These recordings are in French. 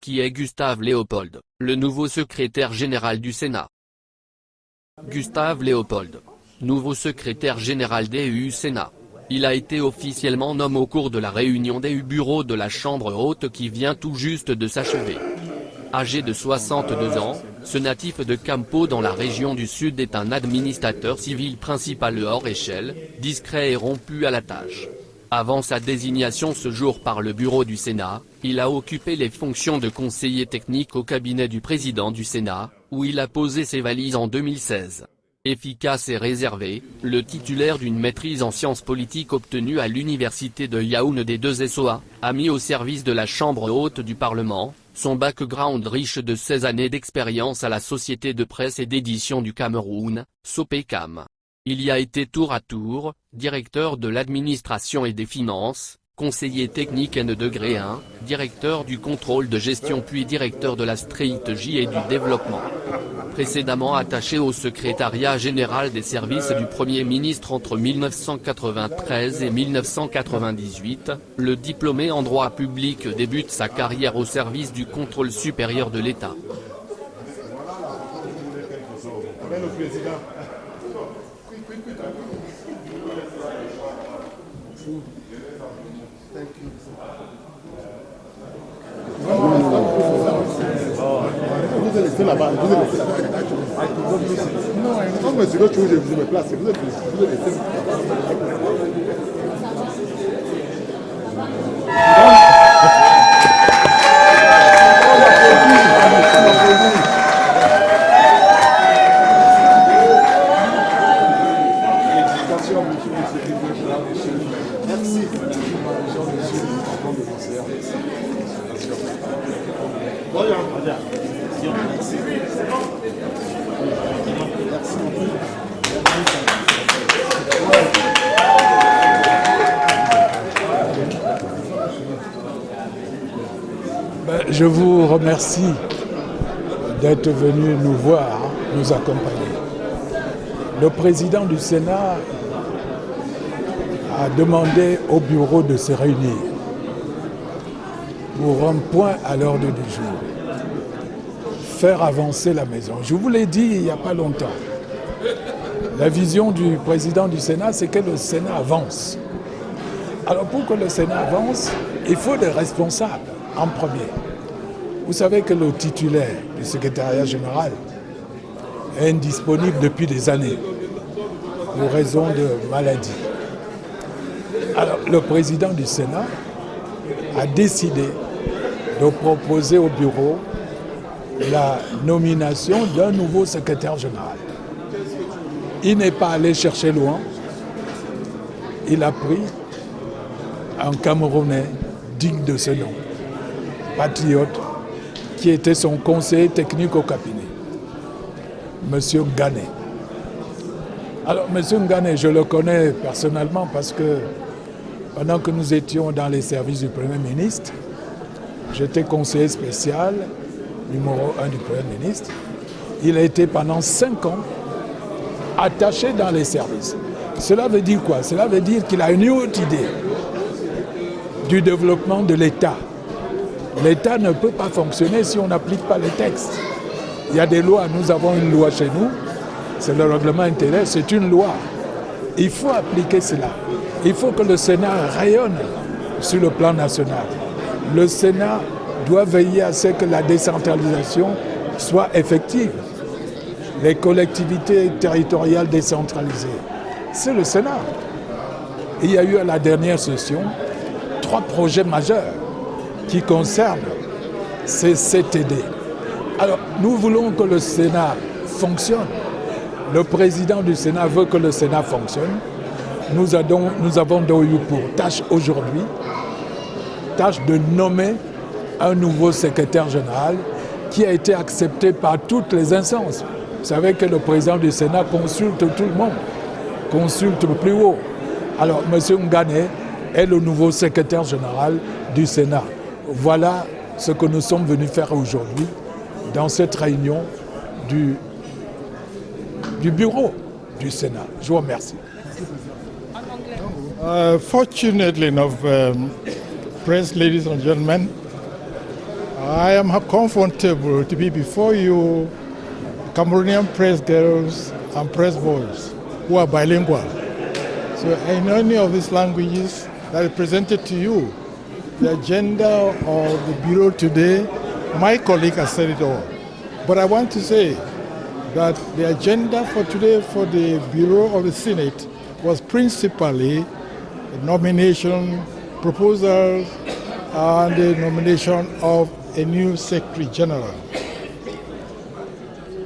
Qui est Gustave Léopold, le nouveau secrétaire général du Sénat? Gustave Léopold, nouveau secrétaire général du Sénat. Il a été officiellement nommé au cours de la réunion des bureaux de la Chambre haute qui vient tout juste de s'achever. Âgé de 62 ans, ce natif de Campo dans la région du Sud est un administrateur civil principal hors échelle, discret et rompu à la tâche. Avant sa désignation ce jour par le bureau du Sénat, il a occupé les fonctions de conseiller technique au cabinet du président du Sénat, où il a posé ses valises en 2016. Efficace et réservé, le titulaire d'une maîtrise en sciences politiques obtenue à l'université de Yaoundé 2 SOA, a mis au service de la Chambre haute du Parlement, son background riche de 16 années d'expérience à la Société de presse et d'édition du Cameroun, SOPECAM. Il y a été tour à tour, directeur de l'administration et des finances, conseiller technique N degré 1, directeur du contrôle de gestion puis directeur de la stratégie et du développement. Précédemment attaché au secrétariat général des services du Premier ministre entre 1993 et 1998, le diplômé en droit public débute sa carrière au service du contrôle supérieur de l'État. Vous allez laisser là-bas, vous allez laisser là-bas. Non, mais c'est que je me place, vous allez laisser Je vous remercie d'être venu nous voir, nous accompagner. Le président du Sénat a demandé au bureau de se réunir pour un point à l'ordre du jour, faire avancer la maison. Je vous l'ai dit il n'y a pas longtemps. La vision du président du Sénat, c'est que le Sénat avance. Alors pour que le Sénat avance, il faut des responsables en premier. Vous savez que le titulaire du secrétariat général est indisponible depuis des années pour raison de maladie. Alors le président du Sénat a décidé de proposer au bureau la nomination d'un nouveau secrétaire général. Il n'est pas allé chercher loin, il a pris un Camerounais digne de ce nom, patriote, qui était son conseiller technique au cabinet, M. Ngane. Alors, M. Ngane, je le connais personnellement parce que pendant que nous étions dans les services du Premier ministre, j'étais conseiller spécial, numéro 1 du Premier ministre. Il a été pendant 5 ans attaché dans les services. Cela veut dire quoi? Cela veut dire qu'il a une haute idée du développement de l'État. L'État ne peut pas fonctionner si on n'applique pas les textes. Il y a des lois, nous avons une loi chez nous, c'est le règlement intérieur, c'est une loi. Il faut appliquer cela. Il faut que le Sénat rayonne sur le plan national. Le Sénat doit veiller à ce que la décentralisation soit effective. Les collectivités territoriales décentralisées, c'est le Sénat. Il y a eu à la dernière session 3 projets majeurs qui concernent ces CTD. Alors, nous voulons que le Sénat fonctionne. Le président du Sénat veut que le Sénat fonctionne. Nous avons donc eu pour tâche aujourd'hui, tâche de nommer un nouveau secrétaire général qui a été accepté par toutes les instances. Vous savez que le président du Sénat consulte tout le monde, consulte le plus haut. Alors, M. Ngane est le nouveau secrétaire général du Sénat. Voilà ce que nous sommes venus faire aujourd'hui dans cette réunion du bureau du Sénat. Je vous remercie. Fortunately enough, press, ladies and gentlemen, I am comfortable to be before you, Cameroonian press girls and press boys who are bilingual. So in any of these languages that are presented to you, the agenda of the Bureau today, my colleague has said it all. But I want to say that the agenda for today for the Bureau of the Senate was principally nomination proposals and the nomination of a new Secretary General.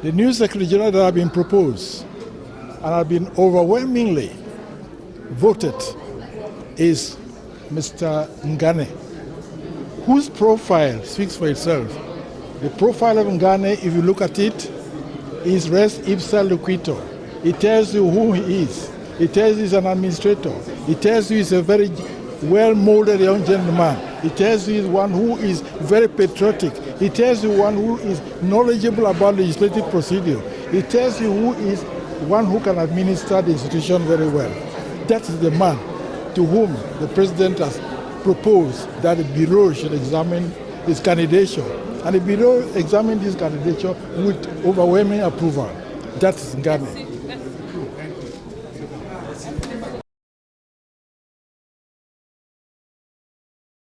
The new Secretary General that have been proposed and have been overwhelmingly voted is Mr. Ngane, whose profile speaks for itself. The profile of Ngane, if you look at it, is res ipsa loquitur. It tells you who he is. It tells you he's an administrator. It tells you he's a very well-molded young gentleman. It tells you he's one who is very patriotic. It tells you one who is knowledgeable about legislative procedure. It tells you who is one who can administer the institution very well. That is the man to whom the president has proposed that the Bureau should examine his candidature. And the Bureau examined his candidature with overwhelming approval. That is Ngane.